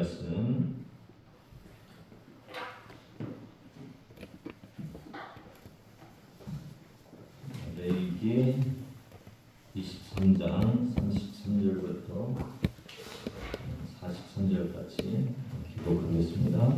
말씀 레위기 23장 33절부터 43절까지 기록하겠습니다.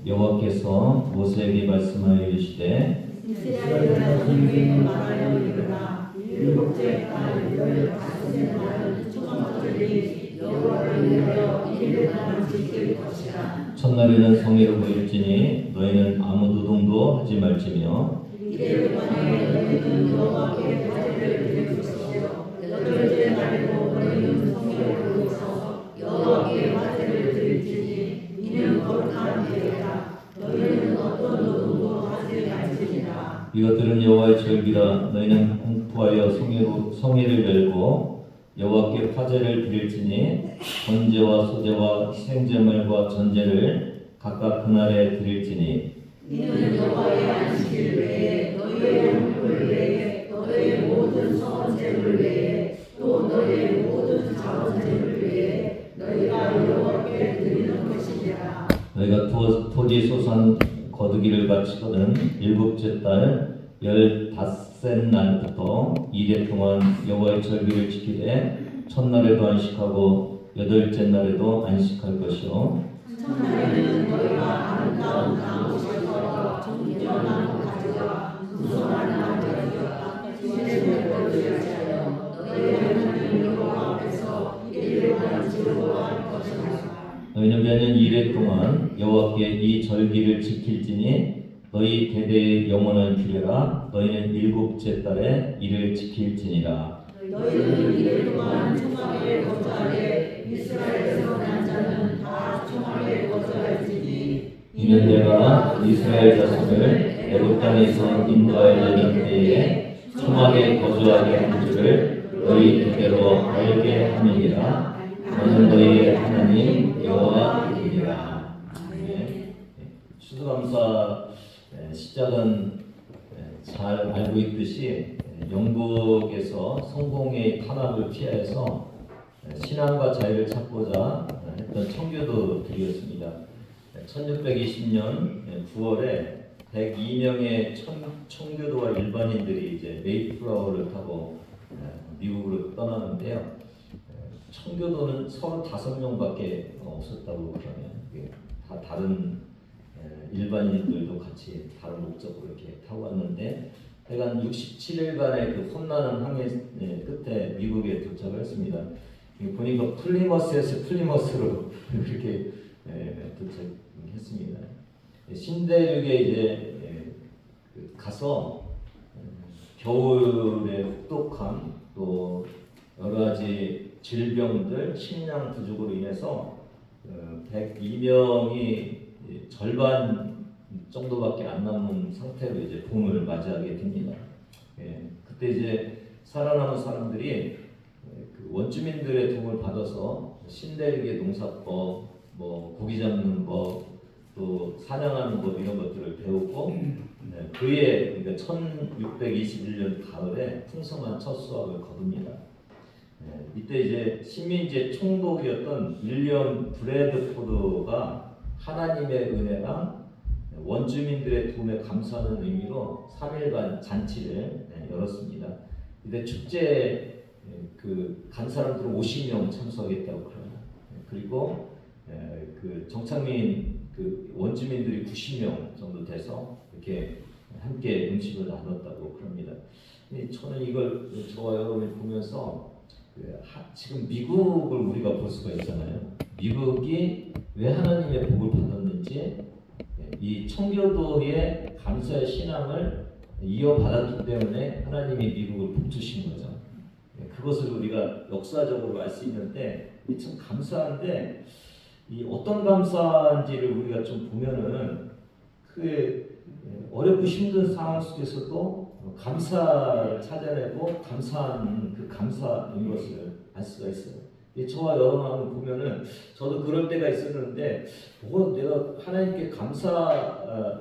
여호와께서 모세에게 말씀하여 이르시되 이스라엘아 너희에게 말하여 이르라. 일곱째 달 15째 날은 초막절이 여호와를 위하여 1일 동안 지킬 것이라. 첫날에는 성회로 모일지니 너희는 아무 노동도 하지 말지며 이래 동안에 너희는 여호와께 화제를 드릴 것이요 여덟째 날에도 너희는 성회로 모여서 여호와께 화제를 드릴지니 이는 거룩한 때라. 너희는 어떤 노동도 하지 말지니라. 이것들은 여호와의 절기라. 너희는 공포하여 성회를 열고 여호와께 화제를 드릴지니 번제와 소제와 희생제물과 전제를 각각 그날에 드릴지니 이는 여호와의 안식일 외에 너희의 영육을 외에 너희의 모든 성원제물 외에 또 너희의 모든 자원제물 외에 너희가 여호와께 드리는 것이니라. 너희가 토지 소산 거두기를 바치거든 일곱째 달 15셋 날부터 2일 동안 여호와의 절기를 지키되 첫날에도 안식하고 여덟째 날에도 안식할 것이요 첫날에는 너희가 아름다운 나무에서 정결나무 가지와 무성한 나무 가지와 희생을 거두리하여 너희 하나님 여호와 앞에서 이를 동안 즐거워할 것이라. 너희는 매년 2일 동안 여호와께 이 절기를 지킬지니 너희 대대의 영원한 규례라. 너희는 일곱째 달에 이를 지킬지니라. 너희는 이를 동안 총알에 거주하되 이스라엘에서 난 자는 다 총알에 거주할지니 이는 내가 이스라엘 자손을 애굽 땅에서 인도하려는 때에 총알에 거주하게 한 줄을 너희 대대로 알게 함이니라. 너는 너희의 하나님 여호와이니라. 추수감사 시작은 잘 알고 있듯이 영국에서 성공의 탄압을 피해서 신앙과 자유를 찾고자 했던 청교도들이었습니다. 1620년 9월에 102명의 청교도와 일반인들이 이제 메이플라워를 타고 미국으로 떠나는데요. 청교도는 35명밖에 없었다고 그러면 다 다른 일반인들도 같이 다른 목적으로 이렇게 타고 왔는데 하여간 67일간의 그 험난한 항해 끝에 미국에 도착을 했습니다. 보니까 플리머스에서 플리머스로 그렇게 도착했습니다. 신대륙에 이제 가서 겨울의 혹독함 또 여러 가지 질병들, 식량 부족으로 인해서 102명이 절반 정도밖에 안 남은 상태로 이제 봄을 맞이하게 됩니다. 그때 이제 살아남은 사람들이 그 원주민들의 도움을 받아서 신대륙의 농사법, 뭐 고기 잡는 법, 또 사냥하는 법 이런 것들을 배우고 그해 그러니까 1621년 가을에 풍성한 첫 수확을 거둡니다. 이때 이제 식민지의 총독이었던 윌리엄 브래드포드가 하나님의 은혜랑 원주민들의 도움에 감사하는 의미로 3일간 잔치를 열었습니다. 이때 축제에 간 사람들은 50명 참석했다고 그래요. 그리고 그 정착민 원주민들이 90명 정도 돼서 이렇게 함께 음식을 나눴다고 그럽니다. 저는 이걸 저와 여러분이 보면서 지금 미국을 우리가 볼 수가 있잖아요. 미국이 왜 하나님의 복을 받았는지 이 청교도의 감사의 신앙을 이어받았기 때문에 하나님이 미국을 복주신 거죠. 그것을 우리가 역사적으로 알 수 있는데 참 감사한데 이 어떤 감사인지를 우리가 좀 보면은 그 어렵고 힘든 상황 속에서도 감사를 찾아내고 감사한 그 감사인 것을 알 수가 있어요. 저와 여러분 보면은 저도 그럴 때가 있었는데 내가 하나님께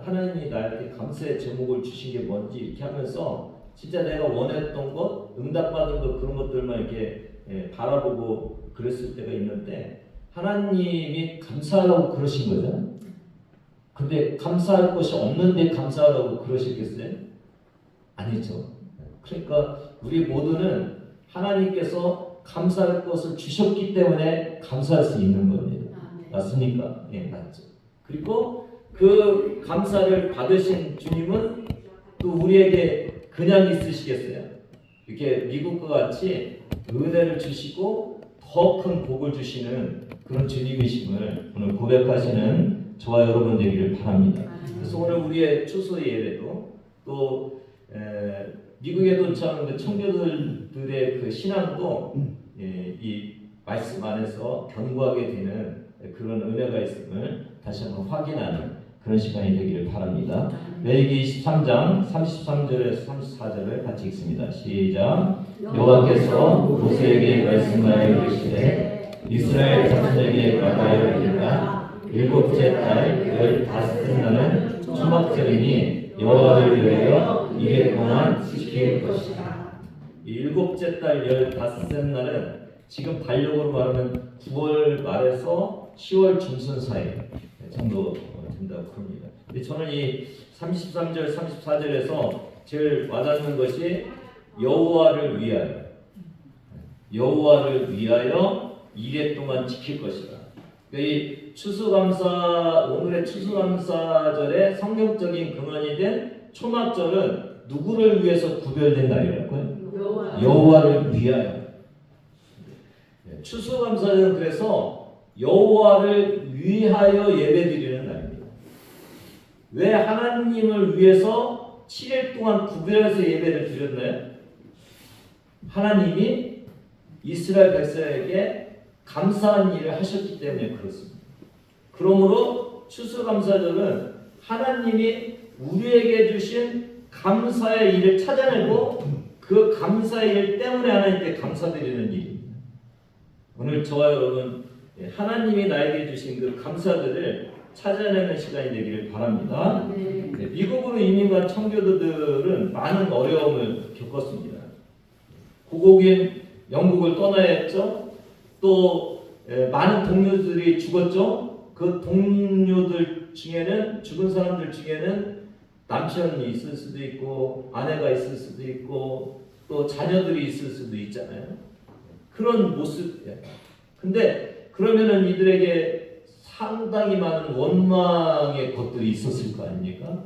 하나님이 나에게 감사의 제목을 주신 게 뭔지 이렇게 하면서 진짜 내가 원했던 것, 응답받은 것 그런 것들만 이렇게 바라보고 그랬을 때가 있는데 하나님이 감사하라고 그러신 거잖아요. 근데 감사할 것이 없는데 감사하라고 그러시겠어요? 아니죠. 그러니까 우리 모두는 하나님께서 감사할 것을 주셨기 때문에 감사할 수 있는 겁니다. 맞습니까? 예, 맞죠. 그리고 그 감사를 받으신 주님은 또 우리에게 그냥 있으시겠어요? 이렇게 미국과 같이 은혜를 주시고 더 큰 복을 주시는 그런 주님이심을 오늘 고백하시는 저와 여러분 되기를 바랍니다. 그래서 오늘 우리의 추수 예배도 또 미국에 도착한 그 청교도들의 그 신앙도 이 말씀 안에서 견고하게 되는 그런 은혜가 있음을 다시 한번 확인하는 그런 시간이 되기를 바랍니다. 레위기 23장 33절에서 34절을 같이 읽습니다. 시작. 여호와께서 모세에게 말씀하여 이르시되 이스라엘 자손에게 말하여 이르라 일곱째 달 15날은 초막절이니 여호와를 위하여 2일 동안 지킬 것이다. 일곱째 달 15날은 지금 달력으로 말하면 9월 말에서 10월 중순 사이 정도 된다고 합니다. 근데 저는 이 33절, 34절에서 제일 와닿는 것이 여호와를 위하여 2일 동안 지킬 것이다. 이 추수감사, 오늘의 추수감사절의 성경적인 근원이 된 초막절은 누구를 위해서 구별된 날이라고요? 여호와를 위하여. 추수감사절은 그래서 여호와를 위하여 예배드리는 날입니다. 왜 하나님을 위해서 7일 동안 구별해서 예배를 드렸나요? 하나님이 이스라엘 백성에게 감사한 일을 하셨기 때문에 그렇습니다. 그러므로 추수감사절은 하나님이 우리에게 주신 감사의 일을 찾아내고 그 감사의 일 때문에 하나님께 감사드리는 일입니다. 오늘 저와 여러분 하나님이 나에게 주신 그 감사들을 찾아내는 시간이 되기를 바랍니다. 미국으로 이민 간 청교도들은 많은 어려움을 겪었습니다. 고국인 영국을 떠나야 했죠. 또 많은 동료들이 죽었죠. 그 동료들 중에는 죽은 사람들 중에는 남편이 있을 수도 있고 아내가 있을 수도 있고 또 자녀들이 있을 수도 있잖아요. 그런 모습이에요. 근데 그러면은 이들에게 상당히 많은 원망의 것들이 있었을 거 아닙니까?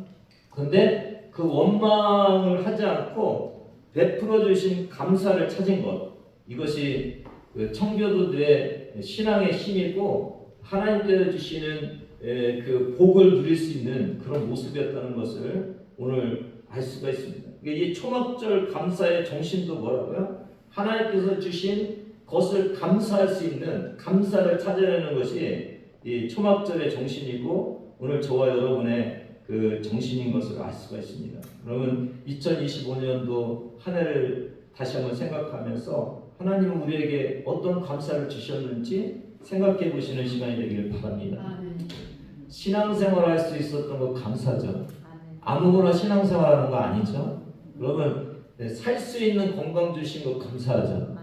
근데 그 원망을 하지 않고 베풀어 주신 감사를 찾은 것, 이것이 그 청교도들의 신앙의 힘이고 하나님께서 주시는 그 복을 누릴 수 있는 그런 모습이었다는 것을 오늘 알 수가 있습니다. 이 초막절 감사의 정신도 뭐라고요? 하나님께서 주신 것을 감사할 수 있는 감사를 찾아내는 것이 이 초막절의 정신이고 오늘 저와 여러분의 그 정신인 것을 알 수가 있습니다. 그러면 2025년도 한 해를 다시 한번 생각하면서 하나님은 우리에게 어떤 감사를 주셨는지 생각해 보시는 시간이 되기를 바랍니다. 신앙생활 할 수 있었던 거 감사죠. 아무거나 신앙생활하는 거 아니죠. 그러면 살 수 있는 건강 주신 거 감사하죠.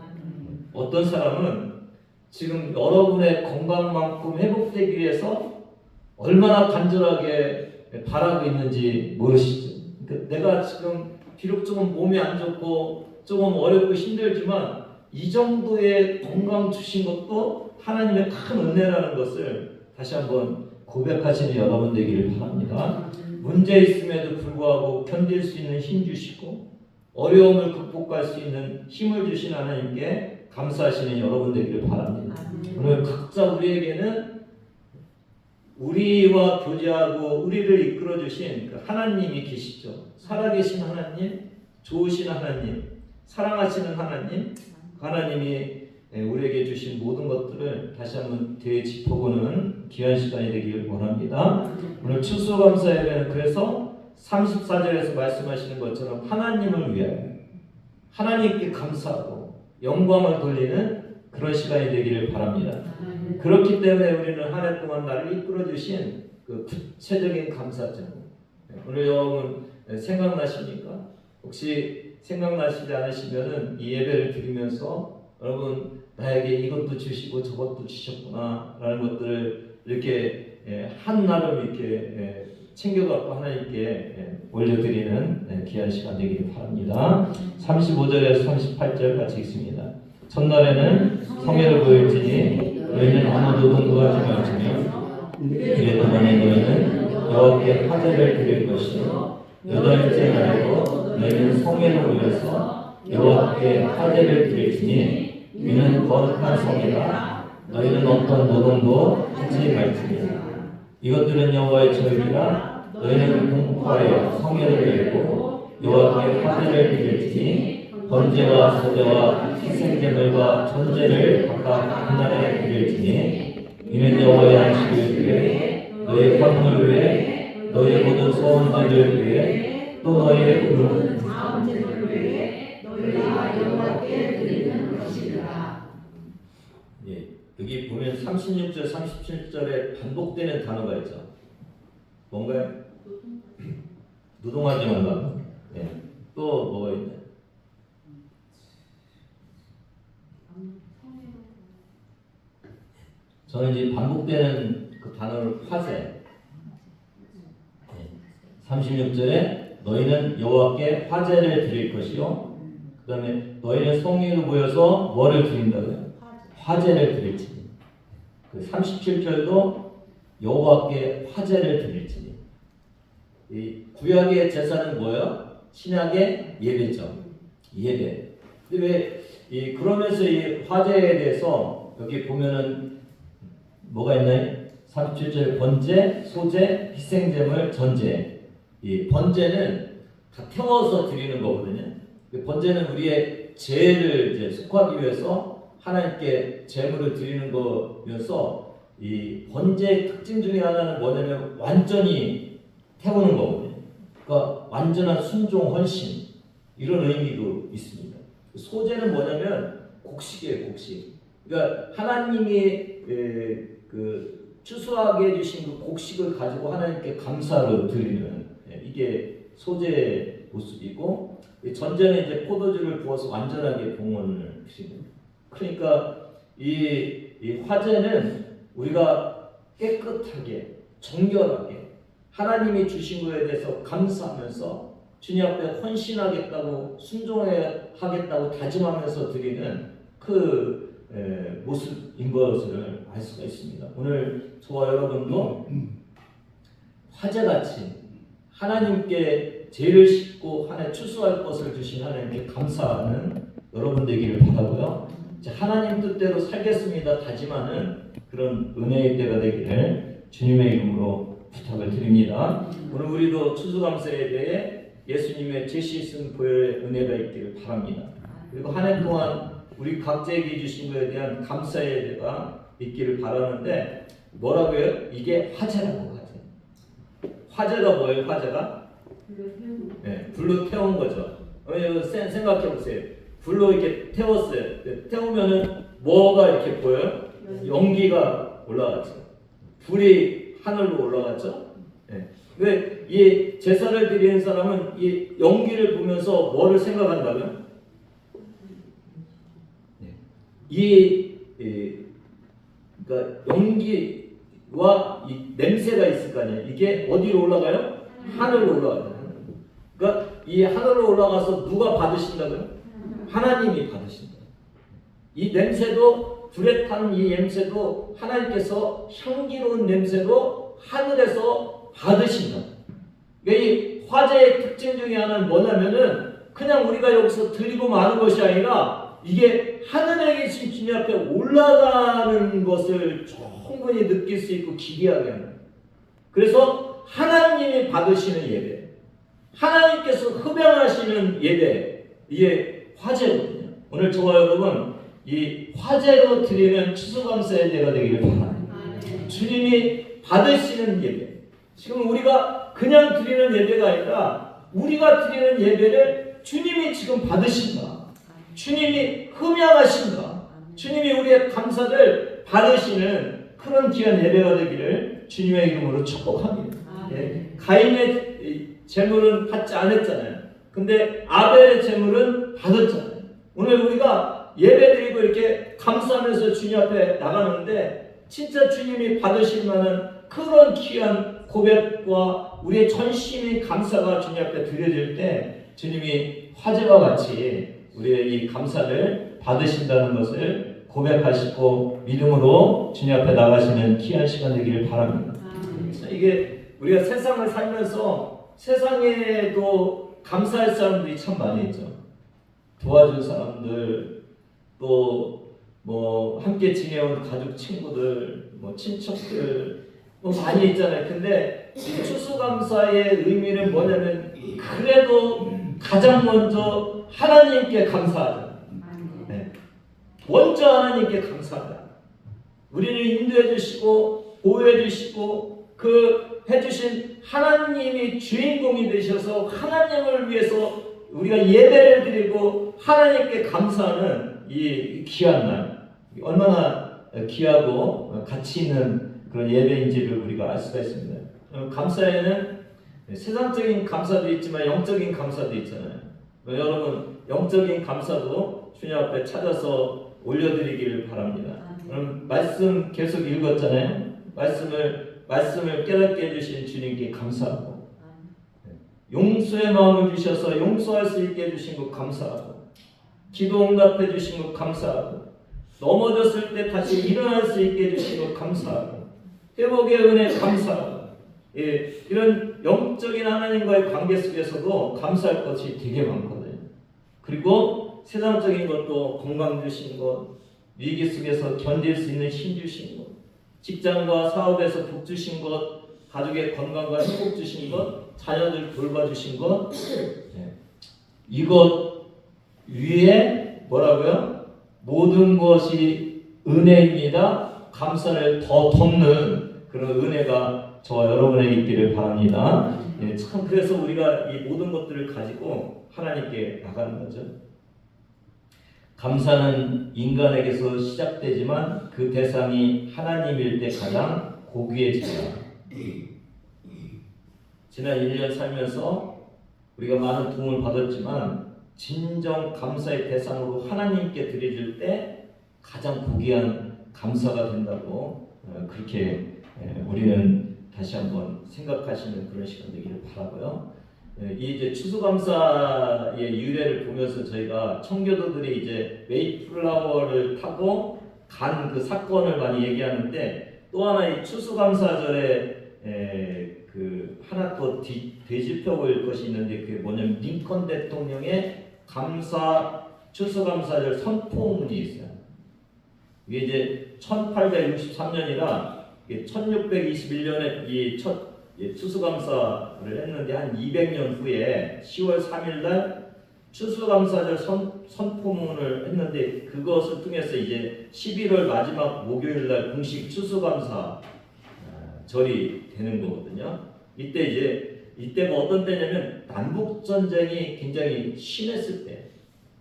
어떤 사람은 지금 여러분의 건강만큼 회복되기 위해서 얼마나 간절하게 바라고 있는지 모르시죠. 그러니까 내가 지금 비록 조금 몸이 안 좋고 조금 어렵고 힘들지만 이 정도의 건강 주신 것도 하나님의 큰 은혜라는 것을 다시 한번 고백하시는 여러분 되기를 바랍니다. 문제 있음에도 불구하고 견딜 수 있는 힘 주시고 어려움을 극복할 수 있는 힘을 주신 하나님께 감사하시는 여러분 되기를 바랍니다. 오늘 각자 우리에게는 우리와 교제하고 우리를 이끌어 주신 그 하나님이 계시죠. 살아계신 하나님, 좋으신 하나님, 사랑하시는 하나님, 하나님이 우리에게 주신 모든 것들을 다시 한번 되짚어보는 귀한 시간이 되기를 원합니다. 오늘 추수감사 예배는 그래서 34절에서 말씀하시는 것처럼 하나님을 위하여 하나님께 감사하고 영광을 돌리는 그런 시간이 되기를 바랍니다. 그렇기 때문에 우리는 한 해 동안 나를 이끌어 주신 그 구체적인 감사죠. 오늘 여러분 생각나십니까? 혹시 생각나시지 않으시면은 이 예배를 드리면서 여러분 나에게 이것도 주시고 저것도 주셨구나 라는 것들을 이렇게 한 나름 이렇게 챙겨갖고 하나님께 올려드리는 귀한 시간 되기를 바랍니다. 35절에서 38절 같이 읽습니다. 첫날에는 성회를 보일지니 너희는 아무도 동거하지 말지며 이래 동안에 너희는 여호와께 화제를 드릴 것이요 여덟째 날에도 너희는 성회를 올려서 여호와께 화제를 드릴지니 이는 거룩한 성이라 너희는 어떤 노동도 하지 말지니 이것들은 여호와의 절기라 너희는 공포하여 성회를 열고 여호와께 화제를 드릴지니 번제와 소제와 희생제물과 전제를 각각 한 날에 드릴지니 이는 여호와의 안식을 위해 너희 화목을 위해 너희 모든 소원들을 위해 또 너희의 모든 자원제물을 위해 너희가 여호와께 드리는 것이라. 예, 여기 보면 36절, 37절에 반복되는 단어가 있죠. 뭔가요? 노동하지 말라. 예. 또 뭐가 있나요? 저는 이제 반복되는 그 단어를 화제. 36절에 너희는 여호와께 화제를 드릴 것이요. 그 다음에 너희는 성령으로 모여서 뭐를 드린다고요? 화제를 드릴지니. 그 37절도 여호와께 화제를 드릴지니. 이 구약의 제사는 뭐예요? 신약의 예배죠. 예배. 근데 왜 그러면서 이 화제에 대해서 여기 보면은 뭐가 있나요? 37절 번제, 소제, 희생제물, 전제. 이 번제는 다 태워서 드리는 거거든요. 번제는 우리의 죄를 이제 속하기 위해서 하나님께 제물을 드리는 거여서 이 번제의 특징 중에 하나는 뭐냐면 완전히 태우는 거거든요. 그러니까 완전한 순종, 헌신 이런 의미도 있습니다. 소제는 뭐냐면 곡식이에요, 곡식. 그러니까 하나님이 그 추수하게 해주신 그 곡식을 가지고 하나님께 감사를 드리는 이게 소제의 모습이고 전제는 이제 포도주를 부어서 완전하게 봉헌을 드리는. 그러니까 이 화제는 우리가 깨끗하게 정결하게 하나님이 주신 것에 대해서 감사하면서 주님 앞에 헌신하겠다고 순종하겠다고 다짐하면서 드리는 그 모습인 것을 알 수가 있습니다. 오늘 저와 여러분도 화제같이 하나님께 죄를 씻고 하나님 추수할 것을 주신 하나님께 감사하는 여러분 되기를 바라고요. 하나님 뜻대로 살겠습니다 다짐하는 그런 은혜의 때가 되기를 주님의 이름으로 부탁을 드립니다. 오늘 우리도 추수감사에 대해 예수님의 죄 씻은 보혈의 은혜가 있기를 바랍니다. 그리고 한 해 동안 우리 각자에게 주신 것에 대한 감사의 예배가 있기를 바라는데 뭐라고요? 이게 화제라고 하죠. 화제가 뭐예요? 화제가? 네, 불로 태운 거죠. 생각해 보세요. 불로 이렇게 태웠어요. 태우면은 뭐가 이렇게 보여요? 연기가 올라갔죠. 불이 하늘로 올라갔죠. 네. 왜 이 제사를 드리는 사람은 이 연기를 보면서 뭐를 생각한다면? 그러니까 연기와 이 냄새가 있을 거 아니에요. 이게 어디로 올라가요? 하늘로 올라가요. 그러니까 이 하늘로 올라가서 누가 받으신다고요? 하나님이 받으신다. 이 냄새도 불에 탄 이 냄새도 하나님께서 향기로운 냄새도 하늘에서 받으신다. 이 화제의 특징 중에 하나는 뭐냐면은 그냥 우리가 여기서 드리고 마는 것이 아니라 이게 하늘에 계신 주님 앞에 올라가는 것을 충분히 느낄 수 있고 기대하게 합니다. 그래서 하나님이 받으시는 예배, 하나님께서 흡양하시는 예배, 이게 화제거든요. 오늘 저와 여러분 이 화제로 드리는 추수감사의 예배가 되기를 바랍니다. 주님이 받으시는 예배. 지금 우리가 그냥 드리는 예배가 아니라 우리가 드리는 예배를 주님이 지금 받으신다. 주님이 흠양하신다. 주님이 우리의 감사를 받으시는 그런 귀한 예배가 되기를 주님의 이름으로 축복합니다. 가인의 제물은 받지 않았잖아요. 근데 아벨의 제물은 받았잖아요. 오늘 우리가 예배드리고 드리고 이렇게 감사하면서 주님 앞에 나가는데 진짜 주님이 받으실 만한 그런 귀한 고백과 우리의 전심의 감사가 주님 앞에 드려질 때 주님이 화제와 같이 우리의 이 감사를 받으신다는 것을 고백하시고 믿음으로 주님 앞에 나가시는 귀한 시간 되기를 바랍니다. 이게 우리가 세상을 살면서 세상에도 감사할 사람들이 참 많이 있죠. 도와준 사람들, 또 뭐 함께 지내온 가족, 친구들, 뭐 친척들 뭐 많이 있잖아요. 근데 추수감사의 의미는 뭐냐면 그래도 가장 먼저 하나님께 감사하자. 네. 먼저 하나님께 감사하자. 우리를 인도해 주시고 보호해 주시고 그 해주신 하나님이 주인공이 되셔서 하나님을 위해서 우리가 예배를 드리고 하나님께 감사하는 이 귀한 날, 얼마나 귀하고 가치 있는 그런 예배인지를 우리가 알 수가 있습니다. 감사에는 세상적인 감사도 있지만 영적인 감사도 있잖아요. 여러분 영적인 감사도 주님 앞에 찾아서 올려드리기를 바랍니다. 그럼 말씀 계속 읽었잖아요. 말씀을 깨닫게 해주신 주님께 감사하고, 용서의 마음을 주셔서 용서할 수 있게 해주신 것 감사하고, 기도 응답해 주신 것 감사하고, 넘어졌을 때 다시 일어날 수 있게 해주신 것 감사하고, 회복의 은혜 감사하고, 이런 영적인 하나님과의 관계 속에서도 감사할 것이 되게 많거든요. 그리고 세상적인 것도 건강 주신 것, 위기 속에서 견딜 수 있는 힘 주신 것, 직장과 사업에서 복 주신 것, 가족의 건강과 행복 주신 것, 자녀들 돌봐주신 것, 이것 위에 뭐라고요? 모든 것이 은혜입니다. 감사를 더 덮는 그런 은혜가 저와 여러분에게 있기를 바랍니다. 참 그래서 우리가 이 모든 것들을 가지고 하나님께 나가는 거죠. 감사는 인간에게서 시작되지만 그 대상이 하나님일 때 가장 고귀해집니다. 지난 1년 살면서 우리가 많은 도움을 받았지만 진정 감사의 대상으로 하나님께 드려질 때 가장 고귀한 감사가 된다고 그렇게 우리는 다시 한번 생각하시는 그런 시간 되기를 바라고요. 이 이제 추수감사의 유래를 보면서 저희가 청교도들이 이제 메이플라워를 타고 간 그 사건을 많이 얘기하는데, 또 하나 이 추수감사절에 그 하나 또 되짚어볼 것이 있는데, 그게 뭐냐면 링컨 대통령의 추수감사절 선포문이 있어요. 이게 이제 1863년이라 1621년에 이 첫 추수감사를 했는데 한 200년 후에 10월 3일날 추수감사절 선포문을 했는데, 그것을 통해서 이제 11월 마지막 목요일날 공식 추수감사 절이 되는 거거든요. 이때가 어떤 때냐면 남북 전쟁이 굉장히 심했을 때,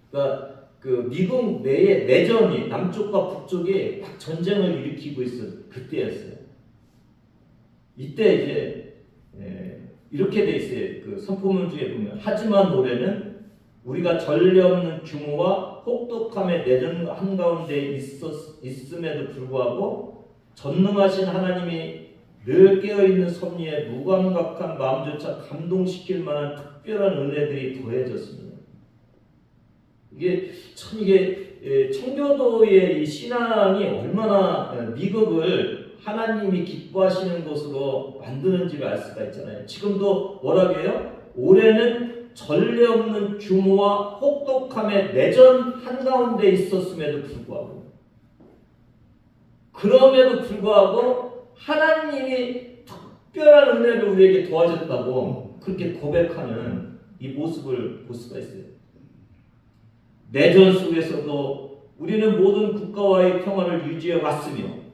그러니까 그 미국 내에 내전이 남쪽과 북쪽이 막 전쟁을 일으키고 있었 그때였어요. 이때 이제 이렇게 돼 있어요. 그 선포문 중에 보면, 하지만 노래는 우리가 전례 없는 규모와 혹독함의 내전 한가운데 있음에도 불구하고 전능하신 하나님이 늘 깨어있는 섭리에 무감각한 마음조차 감동시킬 만한 특별한 은혜들이 더해졌습니다. 이게 청교도의 이 신앙이 얼마나 미국을 하나님이 기뻐하시는 것으로 만드는지를 알 수가 있잖아요. 지금도 뭐라고 해요? 올해는 전례 없는 규모와 혹독함의 내전 한가운데 있었음에도 불구하고, 그럼에도 불구하고 하나님이 특별한 은혜를 우리에게 도와줬다고 그렇게 고백하는 이 모습을 볼 수가 있어요. 내전 속에서도 우리는 모든 국가와의 평화를 유지해 왔으며,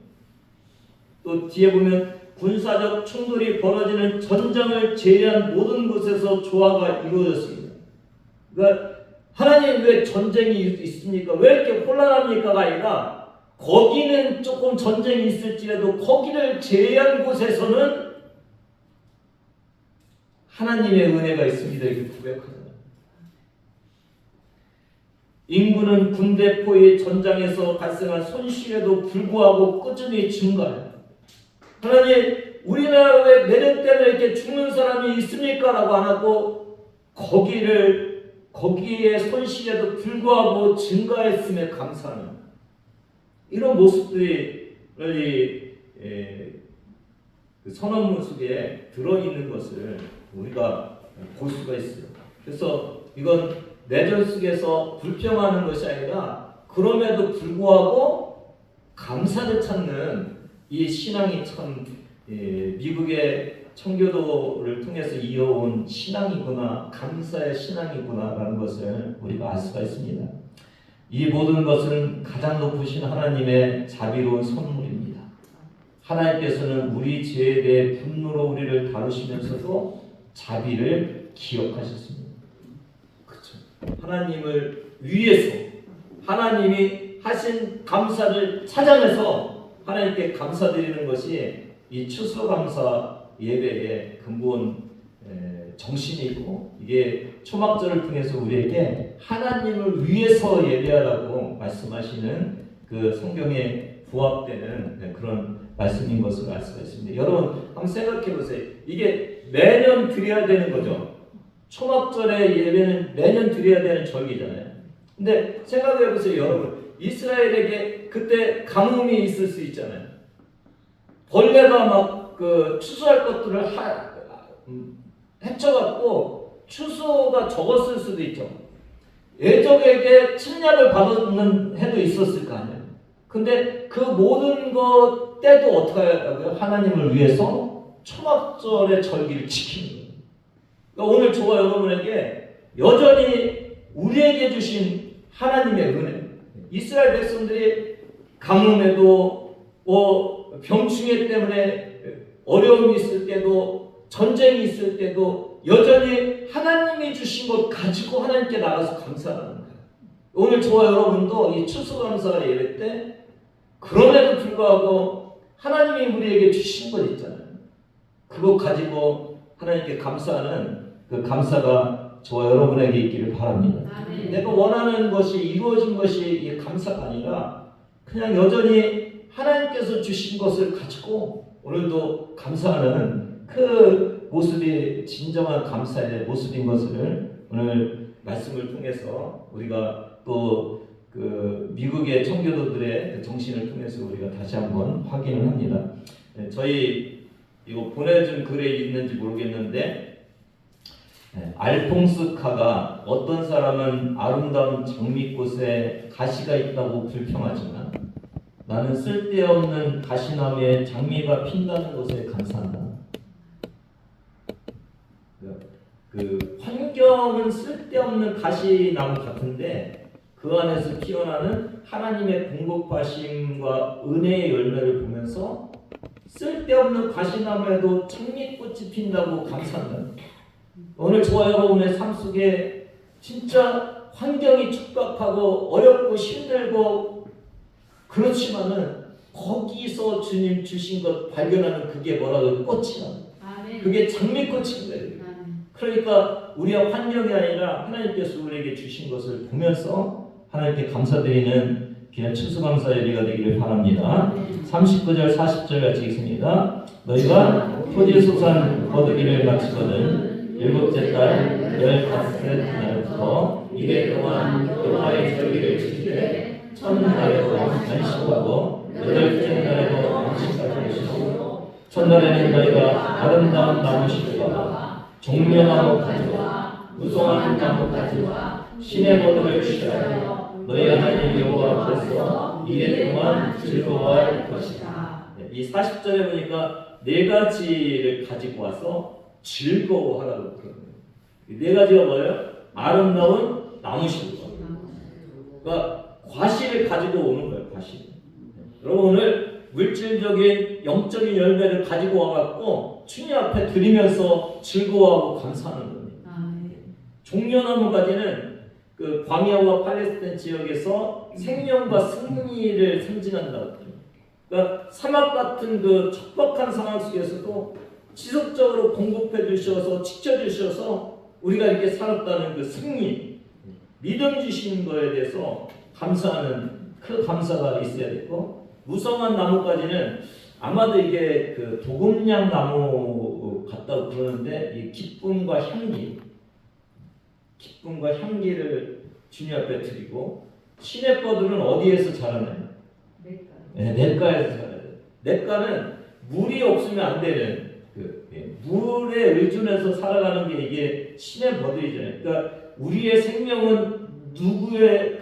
또 뒤에 보면 군사적 충돌이 벌어지는 전장을 제외한 모든 곳에서 조화가 이루어졌습니다. 그러니까 하나님 왜 전쟁이 있습니까? 왜 이렇게 혼란합니까가 아니라, 거기는 조금 전쟁이 있을지라도 거기를 제외한 곳에서는 하나님의 은혜가 있습니다. 이렇게 고백하잖아요. 인구는 군대포의 전장에서 발생한 손실에도 불구하고 꾸준히 증가해요. 하나님, 우리나라에 내년 때는 이렇게 죽는 사람이 있습니까? 라고 안 하고 거기에 손실에도 불구하고 증가했음에 감사하는 이런 모습들이 그 선언문 속에 들어있는 것을 우리가 볼 수가 있어요. 그래서 이건 내전 속에서 불평하는 것이 아니라 그럼에도 불구하고 감사를 찾는 이 신앙이 참 미국의 청교도를 통해서 이어온 신앙이구나, 감사의 신앙이구나라는 것을 우리가 알 수가 있습니다. 이 모든 것은 가장 높으신 하나님의 자비로운 선물입니다. 하나님께서는 우리 죄에 대해 분노로 우리를 다루시면서도 자비를 기억하셨습니다. 그렇죠. 하나님을 위해서 하나님이 하신 감사를 찾아내서 하나님께 감사드리는 것이 이 추수감사 예배의 근본 정신이고, 이게 초막절을 통해서 우리에게 하나님을 위해서 예배하라고 말씀하시는 그 성경에 부합되는 그런 말씀인 것을 알 수가 있습니다. 여러분 한번 생각해 보세요. 이게 매년 드려야 되는 거죠. 초막절의 예배는 매년 드려야 되는 절기잖아요. 근데 생각해 보세요. 여러분, 이스라엘에게 그때 가뭄이 있을 수 있잖아요. 벌레가 막 그 추수할 것들을 해쳐갖고 추수가 적었을 수도 있죠. 애적에게 침략을 받는 해도 있었을 거 아니에요. 근데 그 모든 것 때도 어떻게 하라고요? 하나님을 위해서 초막절의 절기를 지키는 거예요. 그러니까 오늘 저와 여러분에게 여전히 우리에게 주신 하나님의 은혜, 이스라엘 백성들이 가뭄에도 병충해 때문에 어려움이 있을 때도, 전쟁이 있을 때도 여전히 하나님이 주신 것 가지고 하나님께 나가서 감사하는 거예요. 오늘 저와 여러분도 이 추수감사 예배 때 그럼에도 불구하고 하나님이 우리에게 주신 것 있잖아요. 그거 가지고 하나님께 감사하는 그 감사가 저와 여러분에게 있기를 바랍니다. 아멘. 내가 원하는 것이 이루어진 것이 감사가 아니라 그냥 여전히 하나님께서 주신 것을 가지고 오늘도 감사하는 그 모습이 진정한 감사의 모습인 것을 오늘 말씀을 통해서 우리가 또 그 미국의 청교도들의 그 정신을 통해서 우리가 다시 한번 확인을 합니다. 저희 이거 보내준 글에 있는지 모르겠는데, 알퐁스카가 어떤 사람은 아름다운 장미꽃에 가시가 있다고 불평하지만 나는 쓸데없는 가시나무에 장미가 핀다는 것에 감사한다. 그 환경은 쓸데없는 가시나무 같은데 그 안에서 피어나는 하나님의 공급하심과 은혜의 열매를 보면서 쓸데없는 가시나무에도 장미꽃이 핀다고 감사한다. 오늘 저와 여러분의 삶 속에 진짜 환경이 척박하고 어렵고 힘들고 그렇지만은 거기서 주님 주신 것 발견하는 그게 뭐라고? 꽃이야. 그게 장미꽃인 거예요. 그러니까 우리의 환경이 아니라 하나님께서 우리에게 주신 것을 보면서 하나님께 감사드리는 귀한 추수감사 예배가 되기를 바랍니다. 39절 40절 같이 읽습니다. 너희가 토지소산 거두기를 마치거든 일곱째 달 15째 날부터 2회 동안 여호와의 절기를 지키되 첫날에도 안식하고 여덟째 날에도 안식하게 하시고 첫날에는 너희가 아름다운 나무실과 종려나무 가지와 무성한 나무 가지와 시내 버드를 취하여 너희 하나님 여호와 앞에서 2회 동안 즐거워할 것이다. 이 40절에 보니까 네 가지를 가지고 와서 즐거워하라고 그러는 거예요. 네 가지가 뭐예요? 아름다운 나무실과, 그러니까 과실을 가지고 오는 거예요. 과실. 여러분 오늘 물질적인 영적인 열매를 가지고 와갖고 주님 앞에 드리면서 즐거워하고 감사하는 겁니다. 종려나무 가지는 그 광야와 팔레스타인 지역에서 생명과 승리를 상징한다고. 그러니까 사막 같은 그 척박한 상황 속에서도 지속적으로 공급해 주셔서 지켜 주셔서 우리가 이렇게 살았다는 그 승리. 믿음 주신 거에 대해서 감사하는 그 감사가 있어야 되고, 무성한 나무까지는 아마도 이게 그 도금냥 나무 같다고 그러는데, 이 기쁨과 향기를 주님 앞에 드리고, 시냇버들은 어디에서 자라나요? 네, 냇가에서 자라요. 냇가는 물이 없으면 안 되는 물에 의존해서 살아가는 게 이게 시냇버들이잖아요. 그러니까 우리의 생명은 누구의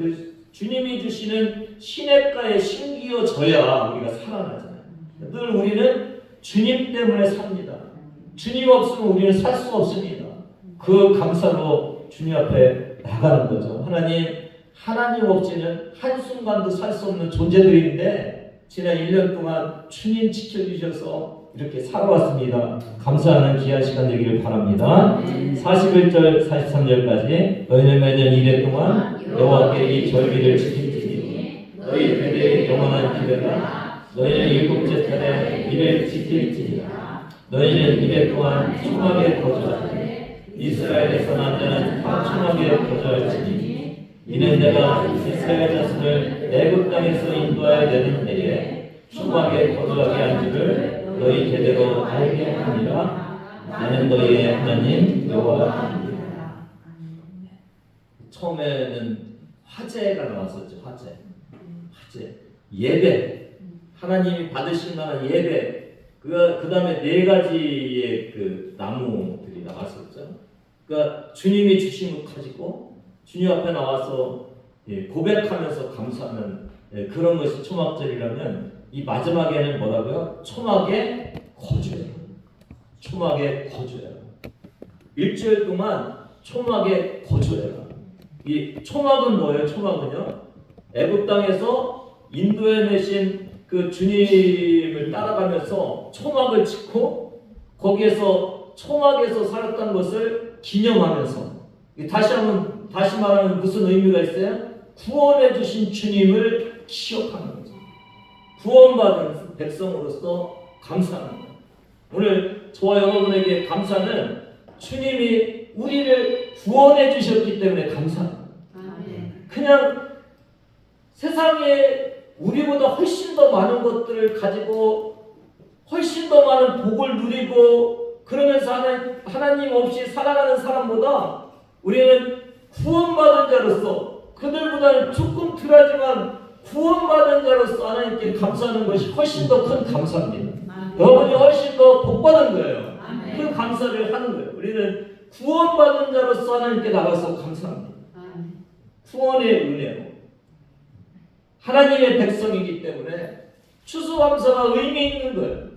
주님이 주시는 시냇가에 심기어져야 우리가 살아나잖아요. 늘 우리는 주님 때문에 삽니다. 주님 없으면 우리는 살 수 없습니다. 그 감사로 주님 앞에 나가는 거죠. 하나님 없이는 한순간도 살 수 없는 존재들인데, 지난 1년 동안 주님 지켜주셔서 이렇게 살아왔습니다. 감사하는 귀한 시간 되기를 바랍니다. 41절 43절까지 너희는 매년 2년 동안 여호와께 이 절기를 지킬지니 너희 대대의 영원한 기회가 너희는 7째 달에 이를 지킬지니라. 너희는 2년 동안 초막에 거주하되 이스라엘에서 난 자는 다 초막에 거주할지니 이는 내가 이스라엘 자손을 애굽 땅에서 인도하여 내는 때에 초막에 거주하게 한 줄을 너희 제대로 알게 하니라. 나는 너희의 하나님 여호와입니다. 처음에는 화제가 나왔었죠. 화제. 예배. 하나님이 받으실 만한 예배. 그 다음에 4가지의 그 나무들이 나왔었죠. 그러니까 주님이 주신 것 가지고 주님 앞에 나와서 고백하면서 감사하는 그런 것이 초막절이라면, 이 마지막에는 뭐라고요? 초막에 거주해라. 일주일 동안 초막에 거주해라. 이 초막은 뭐예요? 초막은요, 애굽 땅에서 인도해 내신 그 주님을 따라가면서 초막을 짓고 거기에서 초막에서 살았던 것을 기념하면서, 다시 말하면 무슨 의미가 있어요? 구원해 주신 주님을 기억하는 거죠. 구원받은 백성으로서 감사하는 거예요. 오늘 저와 여러분에게 감사는 주님이 우리를 구원해 주셨기 때문에 감사합니다. 그냥 세상에 우리보다 훨씬 더 많은 것들을 가지고 훨씬 더 많은 복을 누리고 그러면서 하나님 없이 살아가는 사람보다 우리는 구원받은 자로서, 그들보다는 조금 덜하지만 구원받은 자로서 하나님께 감사하는 것이 훨씬 더 큰 감사입니다. 여러분이 훨씬 더 복받은 거예요. 그 감사를 하는 거예요. 우리는 구원받은 자로서 하나님께 나가서 감사합니다. 구원의 은혜로 하나님의 백성이기 때문에 추수감사가 의미 있는 거예요.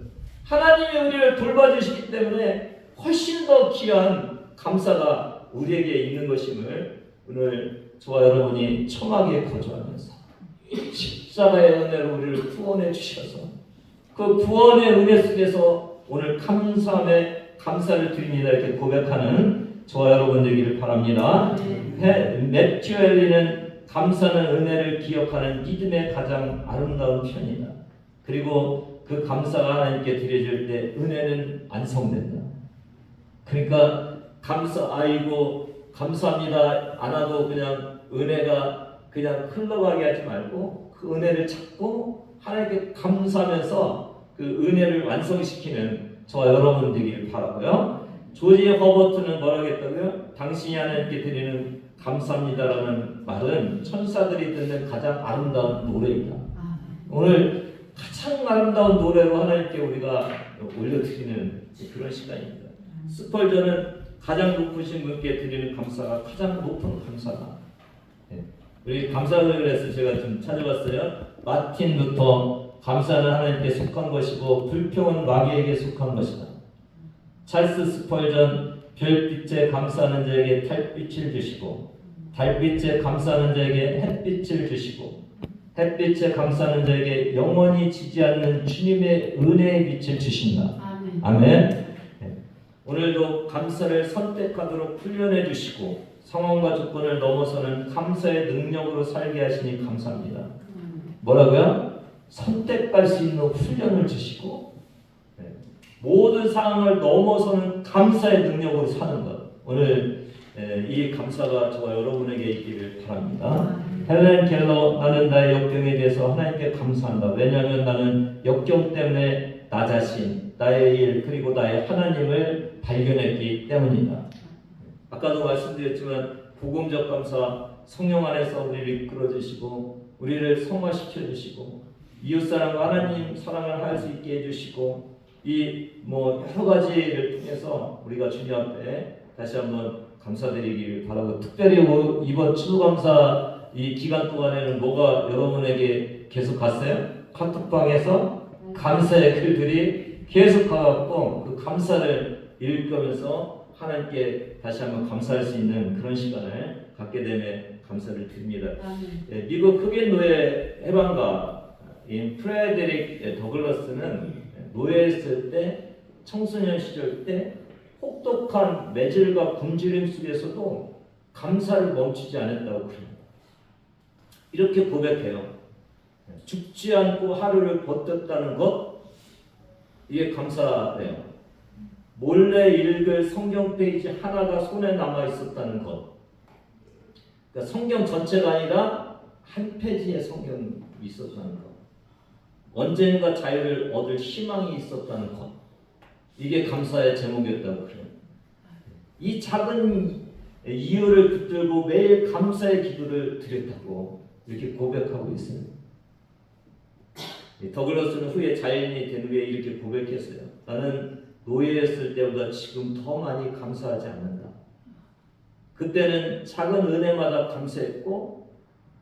하나님이 우리를 돌봐주시기 때문에 훨씬 더 귀한 감사가 우리에게 있는 것임을 오늘 저와 여러분이 초막에 거주하면서 십자가의 은혜로 우리를 구원해 주셔서 그 구원의 은혜 속에서 오늘 감사를 드립니다 이렇게 고백하는 저와 여러분 되기를 바랍니다. 매튜 헨리는 감사는 은혜를 기억하는 믿음의 가장 아름다운 편이다. 그리고 그 감사가 하나님께 드려질 때 은혜는 완성된다. 그러니까 감사합니다 안 하고 그냥 은혜가 그냥 흘러가게 하지 말고 그 은혜를 찾고 하나님께 감사하면서 그 은혜를 완성시키는 저와 여러분 되기를 바라고요. 조지 허버트는 뭐라고 했다고요? 당신이 하나님께 드리는 감사합니다라는 말은 천사들이 듣는 가장 아름다운 노래이다. 오늘 가장 아름다운 노래로 하나님께 우리가 올려드리는 그런 시간입니다. 스펄전은 가장 높으신 분께 드리는 감사가 가장 높은 감사다. 우리 감사를 해서 제가 좀 찾아봤어요. 마틴 루터, 감사는 하나님께 속한 것이고 불평은 마귀에게 속한 것이다. 찰스 스펄전, 별빛에 감사하는 자에게 달빛을 주시고 달빛에 감사하는 자에게 햇빛을 주시고 햇빛에 감사하는 자에게 영원히 지지 않는 주님의 은혜의 빛을 주신다. 아멘. 오늘도 감사를 선택하도록 훈련해 주시고 상황과 조건을 넘어서는 감사의 능력으로 살게 하시니 감사합니다. 뭐라고요? 선택할 수 있는 훈련을 주시고 모든 상황을 넘어서는 감사의 능력으로 사는 것. 오늘 이 감사가 저와 여러분에게 있기를 바랍니다. 헬렌 켈러, 나는 나의 역경에 대해서 하나님께 감사한다. 왜냐하면 나는 역경 때문에 나 자신, 나의 일, 그리고 나의 하나님을 발견했기 때문이다. 아까도 말씀드렸지만 복음적 감사, 성령 안에서 우리를 이끌어 주시고 우리를 성화시켜 주시고 이웃사랑과 하나님 사랑을 할 수 있게 해주시고 이 여러 가지를 통해서 우리가 주님 앞에 다시 한번 감사드리기를 바라고, 특별히 이번 추수감사 이 기간 동안에는 뭐가 여러분에게 계속 갔어요? 카톡방에서 감사의 글들이 계속 가갖고 그 감사를 읽으면서 하나님께 다시 한번 감사할 수 있는 그런 시간을 갖게 되면 감사를 드립니다. 미국 흑인 노예 해방가인 프레데릭 더글러스는 노예했을 때, 청소년 시절 때 혹독한 매질과 굶주림 속에서도 감사를 멈추지 않았다고 그래요. 이렇게 고백해요. 죽지 않고 하루를 버텼다는 것, 이게 감사래요. 몰래 읽을 성경 페이지 하나가 손에 남아 있었다는 것. 그러니까 성경 전체가 아니라 한 페이지의 성경이 있었다는 것. 언젠가 자유를 얻을 희망이 있었다는 것. 이게 감사의 제목이었다고 그래요. 이 작은 이유를 붙들고 매일 감사의 기도를 드렸다고 이렇게 고백하고 있어요. 더글러스는 후에 자연인이 된 후에 이렇게 고백했어요. 나는 노예였을 때보다 지금 더 많이 감사하지 않는다. 그때는 작은 은혜마다 감사했고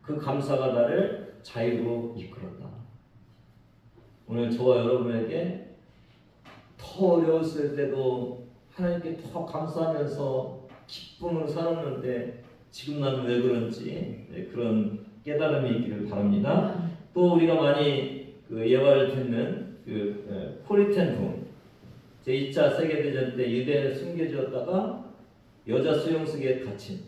그 감사가 나를 자유로 이끌었다. 오늘 저와 여러분에게 더 어려웠을 때도 하나님께 더 감사하면서 기쁨으로 살았는데 지금 나는 왜 그런지 그런 깨달음이 있기를 바랍니다. 또 우리가 많이 예화를 듣는 코리텐 붐, 제2차 세계대전 때 유대인을 숨겨주었다가 여자 수용소에 갇힌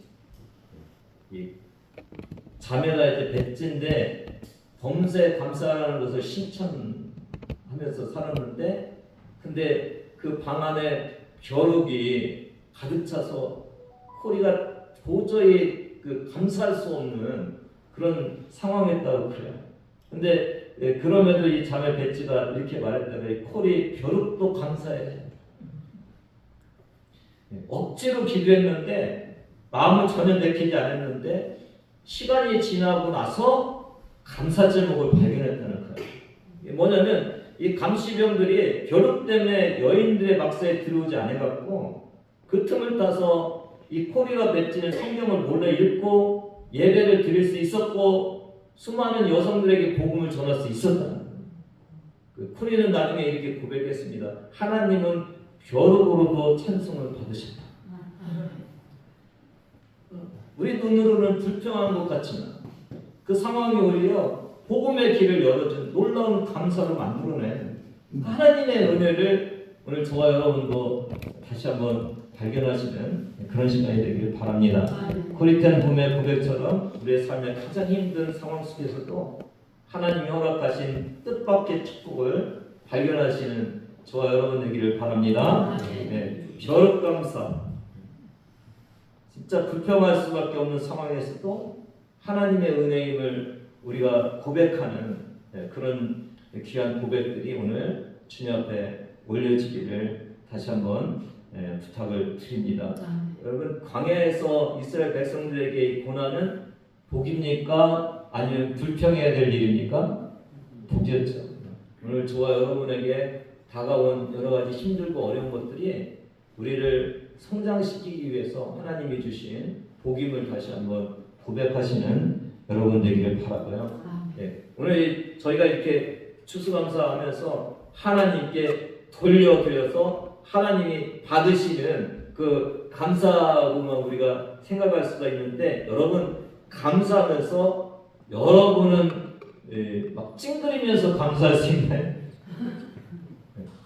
자매가 이제 백지인데 범죄에 감사하는 것을 실천하면서 살았는데, 근데 그 방 안에 벼룩이 가득 차서 코리가 도저히 감사할 수 없는 그런 상황이었다고 그래요. 근데 그럼에도 이 자매 백지가 이렇게 말했다고요. 코리 벼룩도 감사해. 억지로 기도했는데 마음은 전혀 내키지 않았는데 시간이 지나고 나서 감사 제목을 발견했다는 거예요. 뭐냐면 이 감시병들이 벼룩 때문에 여인들의 박사에 들어오지 않아갖고 그 틈을 타서 이 코리가 맺지는 성경을 몰래 읽고 예배를 드릴 수 있었고 수많은 여성들에게 복음을 전할 수 있었다는 거예요. 코리는 나중에 이렇게 고백했습니다. 하나님은 벼룩으로도 찬송을 받으셨다. 우리 눈으로는 불평한 것 같지만 그 상황이 오히려 복음의 길을 열어준 놀라운 감사로 만들어낸 하나님의 은혜를 오늘 저와 여러분도 다시 한번 발견하시는 그런 시간이 되길 바랍니다. 코리텐 붐의 고백처럼 우리의 삶의 가장 힘든 상황 속에서도 하나님이 허락하신 뜻밖의 축복을 발견하시는 저와 여러분 되기를 바랍니다. 벼룩 감사. 진짜 불평할 수밖에 없는 상황에서도 하나님의 은혜임을 우리가 고백하는 그런 귀한 고백들이 오늘 주님 앞에 올려지기를 다시 한번 부탁을 드립니다. 여러분, 광야에서 이스라엘 백성들에게 이 고난은 복입니까? 아니면 불평해야 될 일입니까? 복이었죠. 오늘 저와 여러분에게 다가온 여러 가지 힘들고 어려운 것들이 우리를 성장시키기 위해서 하나님이 주신 복임을 다시 한번 고백하시는 여러분 되기를 바라고요. 오늘 저희가 이렇게 추수감사하면서 하나님께 돌려드려서 하나님이 받으시는 그 감사로만 우리가 생각할 수가 있는데, 여러분 감사하면서 여러분은 막 찡그리면서 감사할 수 있나요?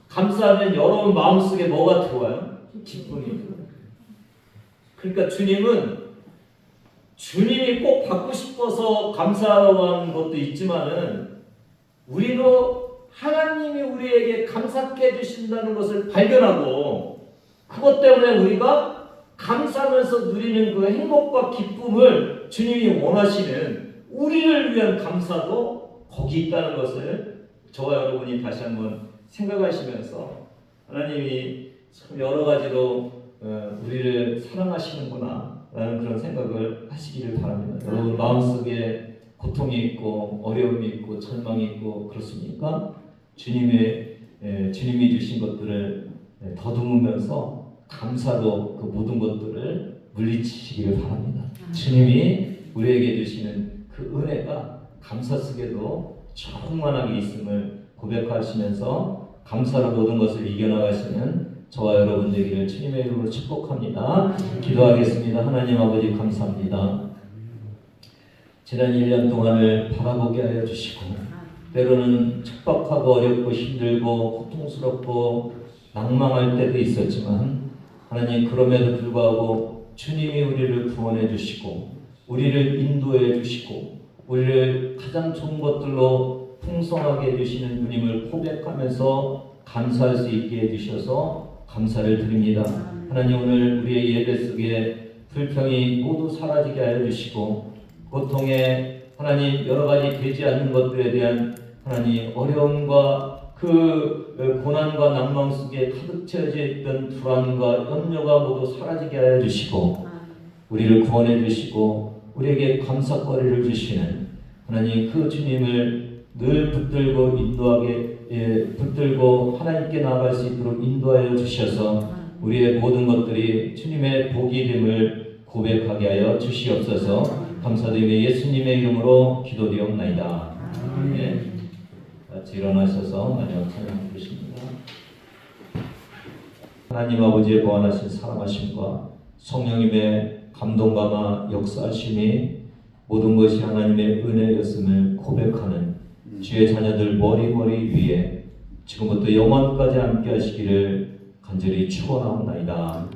감사하면 여러분 마음속에 뭐가 들어와요? 기쁨이. 그러니까 주님이 꼭 받고 싶어서 감사한 것도 있지만은 우리도 하나님이 우리에게 감사케 해주신다는 것을 발견하고 그것 때문에 우리가 감사하면서 누리는 그 행복과 기쁨을 주님이 원하시는 우리를 위한 감사도 거기 있다는 것을 저와 여러분이 다시 한번 생각하시면서 하나님이 참 여러 가지로 우리를 사랑하시는구나 라는 그런 생각을 하시기를 바랍니다. 여러분 마음속에 고통이 있고 어려움이 있고 절망이 있고 그렇습니까? 주님이 주신 것들을 더듬으면서 감사로 그 모든 것들을 물리치시기를 바랍니다. 주님이 우리에게 주시는 그 은혜가 감사 속에도 충만하게 있음을 고백하시면서 감사로 모든 것을 이겨나가시는 저와 여러분 되기를 주님의 이름으로 축복합니다. 기도하겠습니다. 하나님 아버지 감사합니다. 지난 1년 동안을 바라보게 하여 주시고 때로는 척박하고 어렵고 힘들고 고통스럽고 낭망할 때도 있었지만 하나님 그럼에도 불구하고 주님이 우리를 구원해 주시고 우리를 인도해 주시고 우리를 가장 좋은 것들로 풍성하게 해주시는 주님을 고백하면서 감사할 수 있게 해주셔서 감사를 드립니다. 하나님 오늘 우리의 예배 속에 불평이 모두 사라지게 하여 주시고 고통에 하나님 여러 가지 되지 않는 것들에 대한 하나님 어려움과 그 고난과 낭망 속에 가득 채워져 있던 불안과 염려가 모두 사라지게 하여 주시고 우리를 구원해 주시고 우리에게 감사거리를 주시는 하나님 그 주님을 늘 붙들고 붙들고 하나님께 나아갈 수 있도록 인도하여 주셔서 우리의 모든 것들이 주님의 복이 됨을 고백하게 하여 주시옵소서. 감사드리며 예수님의 이름으로 기도드리옵나이다. 아멘. 같이 일어나셔서 마지막 찬양 부르십니다. 하나님 아버지의 보완하신 사랑하심과 성령님의 감동감화 역사하심이 모든 것이 하나님의 은혜였음을 고백하는 주의 자녀들 머리 위에 지금부터 영원까지 함께 하시기를 간절히 축원하옵나이다.